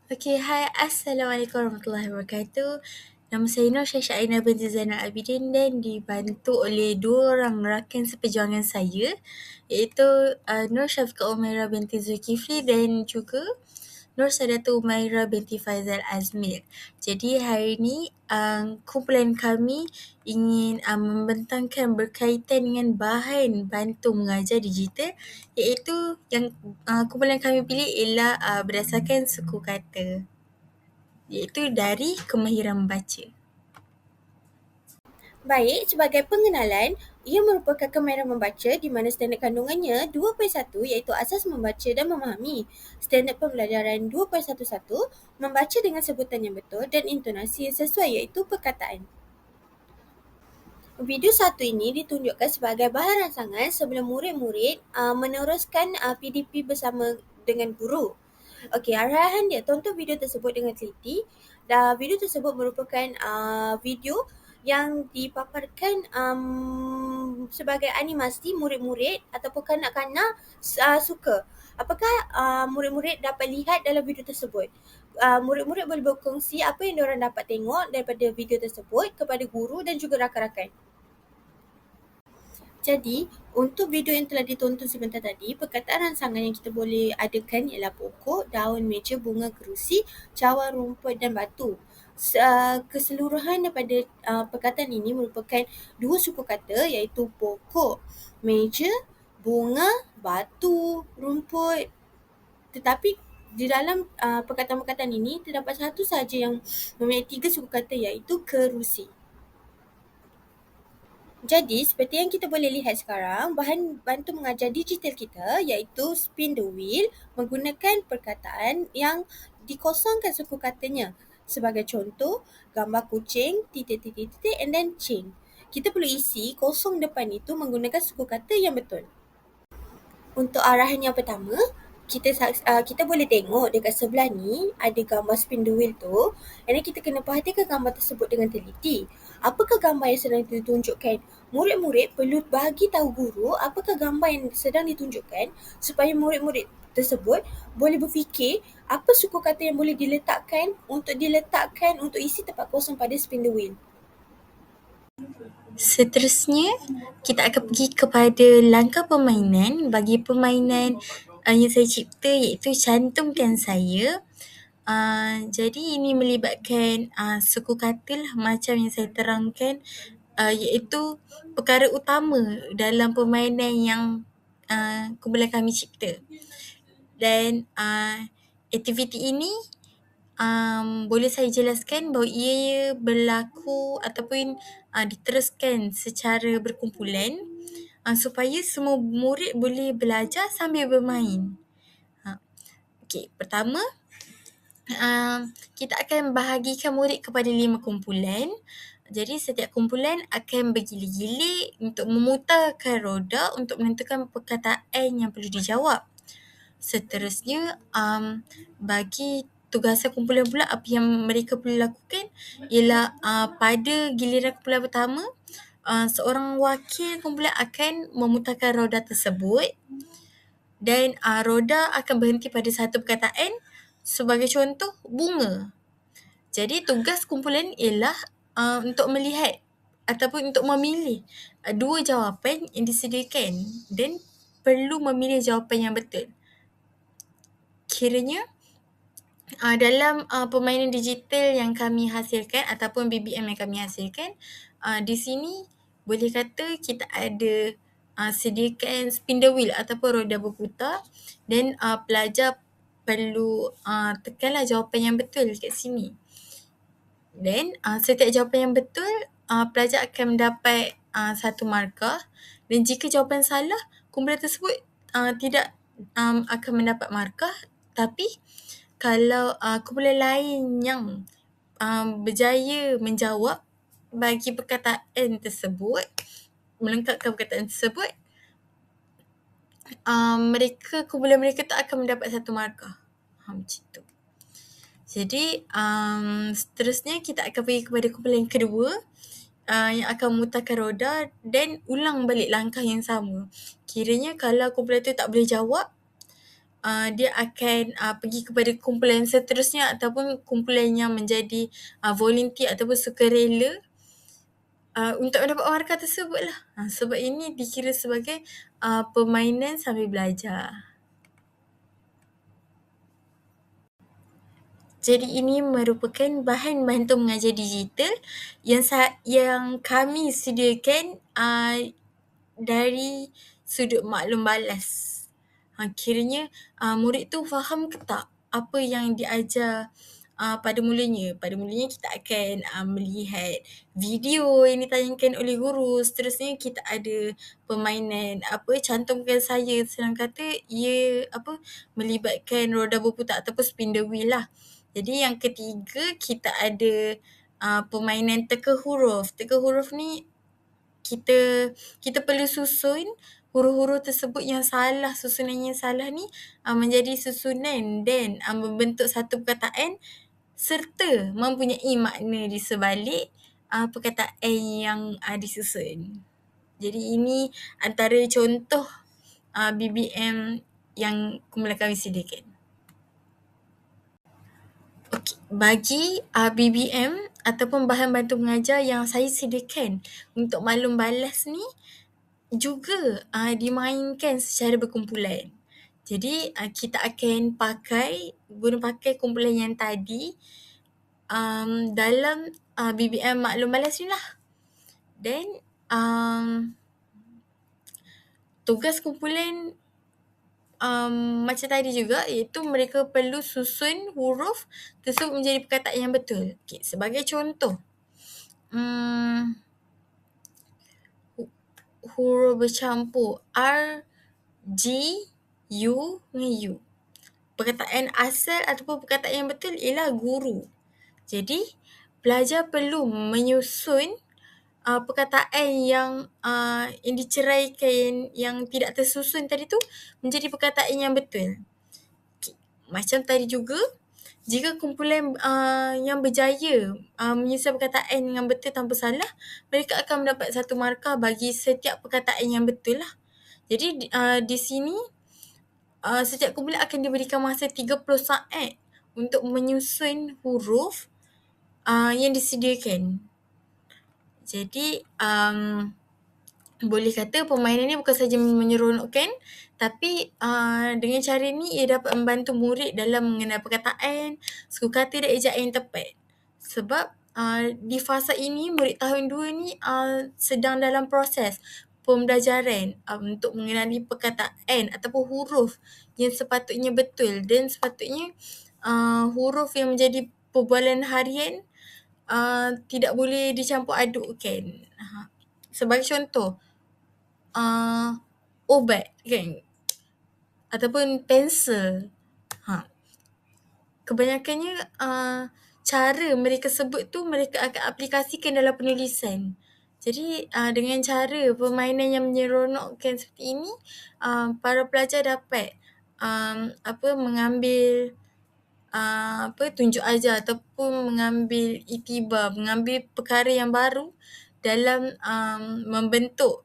Okay, hai. Assalamualaikum warahmatullahi wabarakatuh. Nama saya Nur Syah Aina binti Zainal Abidin dan dibantu oleh dua orang rakan seperjuangan saya, iaitu Nur Syafiqah Umairah binti Zulkifli dan juga Nur Sadatul Umairah binti Faizal Azmir. Jadi hari ini kumpulan kami ingin membentangkan berkaitan dengan bahan bantu mengajar digital, iaitu yang kumpulan kami pilih ialah berdasarkan suku kata, iaitu dari kemahiran membaca. Baik, sebagai pengenalan, ia merupakan kemahiran membaca di mana standard kandungannya 2.1 iaitu asas membaca dan memahami. Standard pembelajaran 2.11 membaca dengan sebutan yang betul dan intonasi yang sesuai iaitu perkataan. Video satu ini ditunjukkan sebagai bahan rangsangan sebelum murid-murid meneruskan PDP bersama dengan guru. Okey, arahan dia, tonton video tersebut dengan teliti. Dan video tersebut merupakan video yang dipaparkan sebagai animasi murid-murid ataupun kanak-kanak suka. Apakah murid-murid dapat lihat dalam video tersebut? Murid-murid boleh berkongsi apa yang diorang dapat tengok daripada video tersebut kepada guru dan juga rakan-rakan. Jadi, untuk video yang telah ditonton sebentar tadi, perkataan rangsangan yang kita boleh adakan ialah pokok, daun, meja, bunga, kerusi, cawan, rumput dan batu. Keseluruhan daripada perkataan ini merupakan dua suku kata iaitu pokok, meja, bunga, batu, rumput. Tetapi di dalam perkataan-perkataan ini terdapat satu sahaja yang mempunyai tiga suku kata iaitu kerusi. Jadi, seperti yang kita boleh lihat sekarang, bahan bantu mengajar digital kita iaitu spin the wheel menggunakan perkataan yang dikosongkan suku katanya. Sebagai contoh, gambar kucing, titik-titik-titik and then chain. Kita perlu isi kosong depan itu menggunakan suku kata yang betul. Untuk arahan yang pertama, kita boleh tengok dekat sebelah ni ada gambar spin the wheel tu, and then kita kena perhatikan gambar tersebut dengan teliti. Apakah gambar yang sedang ditunjukkan? Murid-murid perlu bagi tahu guru apakah gambar yang sedang ditunjukkan supaya murid-murid tersebut boleh berfikir apa suku kata yang boleh diletakkan untuk isi tempat kosong pada spin the wheel. Seterusnya, kita akan pergi kepada langkah permainan bagi permainan yang saya cipta, iaitu cantumkan saya. Jadi ini melibatkan suku kata lah, macam yang saya terangkan, iaitu perkara utama dalam permainan yang kumpulan kami cipta. Dan aktiviti ini boleh saya jelaskan bahawa ia berlaku ataupun diteruskan secara berkumpulan supaya semua murid boleh belajar sambil bermain. Okey, pertama, kita akan bahagikan murid kepada 5 kumpulan. Jadi setiap kumpulan akan bergilir-gilir untuk memutarkan roda untuk menentukan perkataan yang perlu dijawab. Seterusnya, bagi tugasan kumpulan pula, apa yang mereka perlu lakukan ialah pada giliran kumpulan pertama, seorang wakil kumpulan akan memutarkan roda tersebut dan roda akan berhenti pada satu perkataan, sebagai contoh bunga. Jadi tugas kumpulan ialah untuk melihat ataupun untuk memilih dua jawapan yang disediakan dan perlu memilih jawapan yang betul. Kiranya dalam permainan digital yang kami hasilkan ataupun BBM yang kami hasilkan, di sini boleh kata kita ada sediakan spin the wheel ataupun roda berputar dan pelajar perlu tekanlah jawapan yang betul kat sini. Dan setiap jawapan yang betul, pelajar akan mendapat satu markah, dan jika jawapan salah, kumpulan tersebut tidak akan mendapat markah. Tapi kalau kumpulan lain yang berjaya menjawab bagi perkataan tersebut, melengkapkan perkataan tersebut, kumpulan mereka tu akan mendapat satu markah. Macam tu. Jadi seterusnya kita akan pergi kepada kumpulan yang kedua, yang akan memutarkan roda dan ulang balik langkah yang sama. Kiranya kalau kumpulan tu tak boleh jawab, dia akan pergi kepada kumpulan seterusnya ataupun kumpulan yang menjadi volunteer ataupun sukarela untuk mendapat markah tersebut lah. Sebab ini dikira sebagai permainan sambil belajar. Jadi ini merupakan bahan bantu mengajar digital yang kami sediakan dari sudut maklum balas. Kiranya murid tu faham ke tak apa yang diajar pada mulanya. Pada mulanya kita akan melihat video yang ditayangkan oleh guru. Seterusnya kita ada permainan cantumkan saya, senang kata ia melibatkan roda berputar ataupun spin the wheel lah. Jadi yang ketiga kita ada permainan teka huruf. Teka huruf ni kita perlu susun huruf-huruf tersebut yang salah, susunannya salah ni menjadi susunan dan membentuk satu perkataan serta mempunyai makna di sebalik perkataan yang disusun. Jadi ini antara contoh BBM yang kumpulan kami sediakan. Okay. Bagi BBM ataupun bahan bantu mengajar yang saya sediakan untuk maklum balas ni juga dimainkan secara berkumpulan. Jadi kita akan guna pakai kumpulan yang tadi dalam BBM maklum balas ni lah. Dan tugas kumpulan macam tadi juga, iaitu mereka perlu susun huruf tersebut menjadi perkataan yang betul. Okay, sebagai contoh, huruf bercampur R, G, U dengan U. Perkataan asal ataupun perkataan yang betul ialah guru. Jadi, pelajar perlu menyusun perkataan yang diceraikan, yang tidak tersusun tadi tu menjadi perkataan yang betul. Okay. Macam tadi juga, jika kumpulan yang berjaya menyusun perkataan yang betul tanpa salah, mereka akan mendapat satu markah bagi setiap perkataan yang betul lah. Jadi di sini setiap kumpulan akan diberikan masa 30 saat untuk menyusun huruf yang disediakan. Jadi boleh kata permainan ni bukan sahaja menyeronokkan, tapi dengan cara ni ia dapat membantu murid dalam mengenal perkataan, suku kata dan ejaan yang tepat. Sebab di fasa ini murid tahun 2 ni sedang dalam proses pembelajaran untuk mengenali perkataan ataupun huruf yang sepatutnya betul, dan sepatutnya huruf yang menjadi perbualan harian tidak boleh dicampur adukkan. Sebagai contoh, obat kan, ataupun pensel. Kebanyakannya cara mereka sebut tu mereka akan aplikasikan dalam penulisan. Jadi dengan cara permainan yang menyeronokkan seperti ini, para pelajar dapat mengambil tunjuk ajar ataupun mengambil iktibar, mengambil perkara yang baru dalam membentuk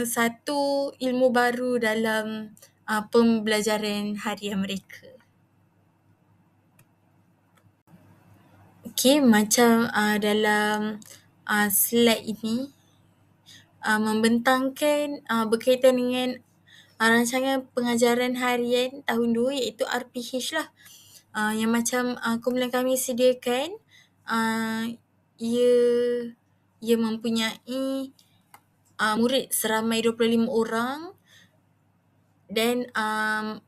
satu ilmu baru dalam pembelajaran harian mereka. Okay, macam dalam slide ini membentangkan berkaitan dengan rancangan pengajaran harian tahun 2 iaitu RPH lah. Yang macam kumpulan kami sediakan, ia mempunyai murid seramai 25 orang dan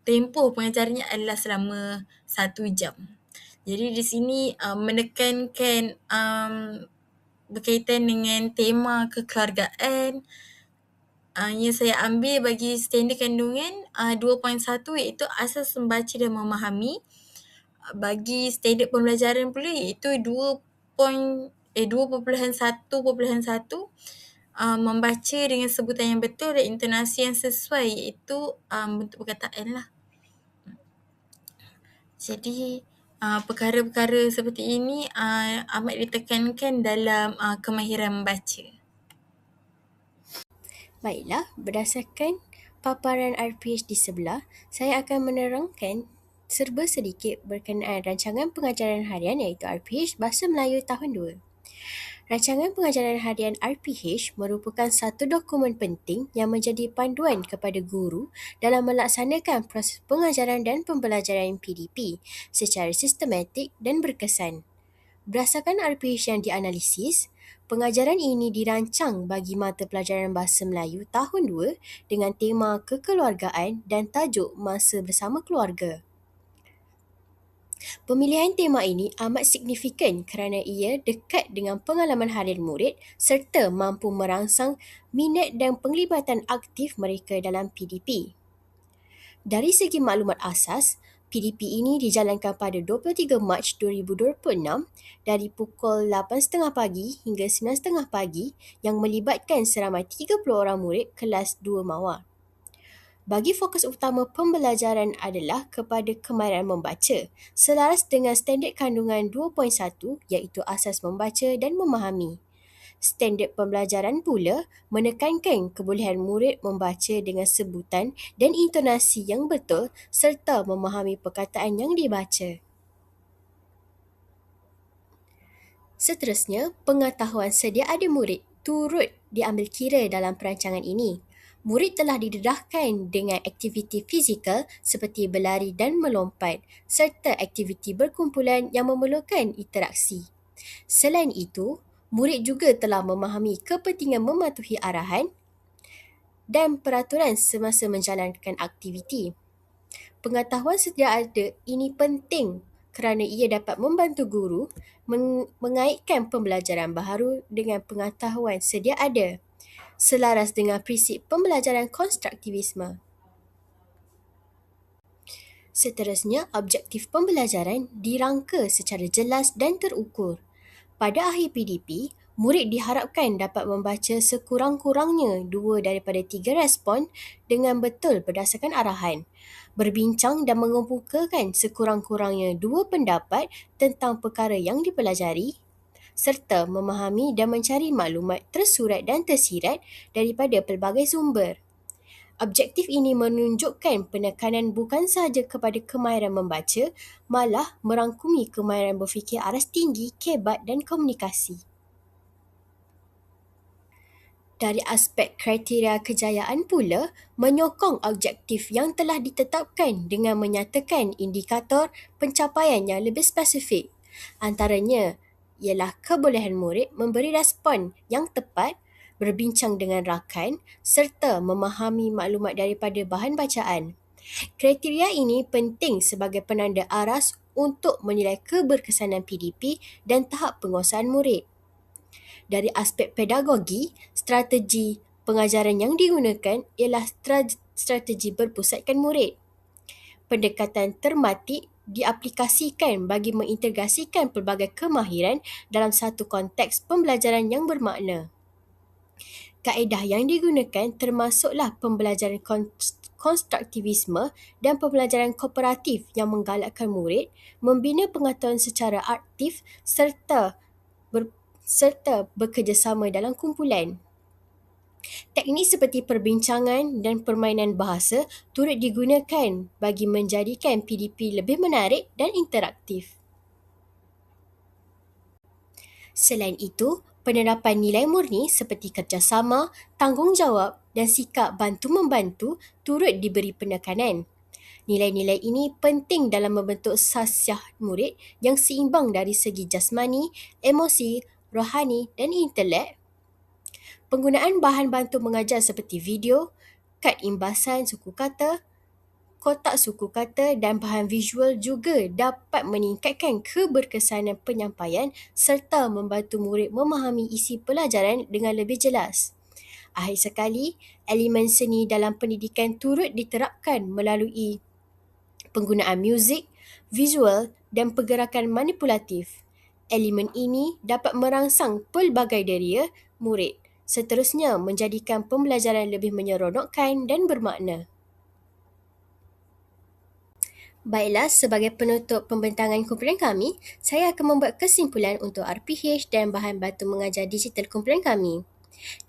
tempoh pengajarannya adalah selama 1 jam. Jadi di sini menekankan berkaitan dengan tema kekeluargaan yang saya ambil bagi standard kandungan 2.1 iaitu asas membaca dan memahami. Bagi standard pembelajaran pula iaitu 2.1.1 membaca dengan sebutan yang betul dan intonasi yang sesuai, iaitu bentuk perkataan lah. Jadi perkara-perkara seperti ini amat ditekankan dalam kemahiran membaca. Baiklah, berdasarkan paparan RPH di sebelah, saya akan menerangkan serba sedikit berkenaan rancangan pengajaran harian iaitu RPH Bahasa Melayu tahun 2. Rancangan pengajaran harian RPH merupakan satu dokumen penting yang menjadi panduan kepada guru dalam melaksanakan proses pengajaran dan pembelajaran PDP secara sistematik dan berkesan. Berdasarkan RPH yang dianalisis, pengajaran ini dirancang bagi mata pelajaran Bahasa Melayu tahun 2 dengan tema kekeluargaan dan tajuk masa bersama keluarga. Pemilihan tema ini amat signifikan kerana ia dekat dengan pengalaman harian murid serta mampu merangsang minat dan penglibatan aktif mereka dalam PDP. Dari segi maklumat asas, PDP ini dijalankan pada 23 Mac 2026 dari pukul 8.30 pagi hingga 9.30 pagi yang melibatkan seramai 30 orang murid kelas 2 Mawar. Bagi fokus utama pembelajaran adalah kepada kemahiran membaca, selaras dengan standard kandungan 2.1 iaitu asas membaca dan memahami. Standard pembelajaran pula menekankan kebolehan murid membaca dengan sebutan dan intonasi yang betul serta memahami perkataan yang dibaca. Seterusnya, pengetahuan sedia ada murid turut diambil kira dalam perancangan ini. Murid telah didedahkan dengan aktiviti fizikal seperti berlari dan melompat serta aktiviti berkumpulan yang memerlukan interaksi. Selain itu, murid juga telah memahami kepentingan mematuhi arahan dan peraturan semasa menjalankan aktiviti. Pengetahuan sedia ada ini penting kerana ia dapat membantu guru mengaitkan pembelajaran baharu dengan pengetahuan sedia ada, selaras dengan prinsip pembelajaran konstruktivisme. Seterusnya, objektif pembelajaran dirangka secara jelas dan terukur. Pada akhir PDP, murid diharapkan dapat membaca sekurang-kurangnya 2 daripada 3 respon dengan betul berdasarkan arahan, berbincang dan mengemukakan sekurang-kurangnya 2 pendapat tentang perkara yang dipelajari, serta memahami dan mencari maklumat tersurat dan tersirat daripada pelbagai sumber. Objektif ini menunjukkan penekanan bukan sahaja kepada kemahiran membaca, malah merangkumi kemahiran berfikir aras tinggi, kebat dan komunikasi. Dari aspek kriteria kejayaan pula, menyokong objektif yang telah ditetapkan dengan menyatakan indikator pencapaian yang lebih spesifik. Antaranya ialah kebolehan murid memberi respon yang tepat, berbincang dengan rakan serta memahami maklumat daripada bahan bacaan. Kriteria ini penting sebagai penanda aras untuk menilai keberkesanan PDP dan tahap penguasaan murid. Dari aspek pedagogi, strategi pengajaran yang digunakan ialah strategi berpusatkan murid. Pendekatan tematik diaplikasikan bagi mengintegrasikan pelbagai kemahiran dalam satu konteks pembelajaran yang bermakna. Kaedah yang digunakan termasuklah pembelajaran konstruktivisme dan pembelajaran kooperatif yang menggalakkan murid membina pengetahuan secara aktif serta bekerjasama dalam kumpulan. Teknik seperti perbincangan dan permainan bahasa turut digunakan bagi menjadikan PDP lebih menarik dan interaktif. Selain itu, penerapan nilai murni seperti kerjasama, tanggungjawab dan sikap bantu-membantu turut diberi penekanan. Nilai-nilai ini penting dalam membentuk sasiah murid yang seimbang dari segi jasmani, emosi, rohani dan intelek. Penggunaan bahan bantu mengajar seperti video, kad imbasan suku kata, kotak suku kata dan bahan visual juga dapat meningkatkan keberkesanan penyampaian serta membantu murid memahami isi pelajaran dengan lebih jelas. Akhir sekali, elemen seni dalam pendidikan turut diterapkan melalui penggunaan muzik, visual dan pergerakan manipulatif. Elemen ini dapat merangsang pelbagai deria murid, seterusnya menjadikan pembelajaran lebih menyeronokkan dan bermakna. Baiklah, sebagai penutup pembentangan kumpulan kami, saya akan membuat kesimpulan untuk RPH dan bahan bantu mengajar digital kumpulan kami.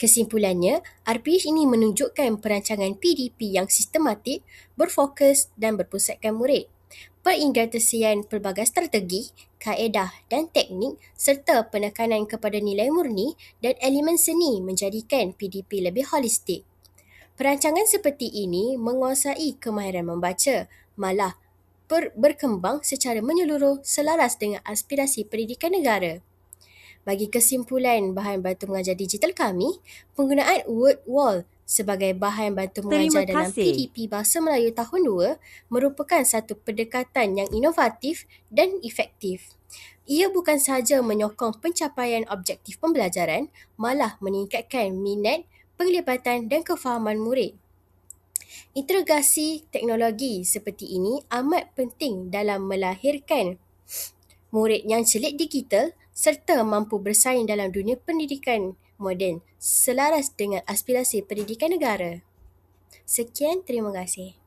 Kesimpulannya, RPH ini menunjukkan perancangan PDP yang sistematik, berfokus dan berpusatkan murid. Peringatasian pelbagai strategi, kaedah dan teknik serta penekanan kepada nilai murni dan elemen seni menjadikan PDP lebih holistik. Perancangan seperti ini menguasai kemahiran membaca, malah berkembang secara menyeluruh selaras dengan aspirasi pendidikan negara. Bagi kesimpulan bahan bantu mengajar digital kami, penggunaan Word Wall sebagai bahan bantu mengajar dalam PDP Bahasa Melayu tahun 2 merupakan satu pendekatan yang inovatif dan efektif. Ia bukan sahaja menyokong pencapaian objektif pembelajaran, malah meningkatkan minat, penglibatan dan kefahaman murid. Integrasi teknologi seperti ini amat penting dalam melahirkan murid yang celik digital serta mampu bersaing dalam dunia pendidikan moden selaras dengan aspirasi pendidikan negara. Sekian, terima kasih.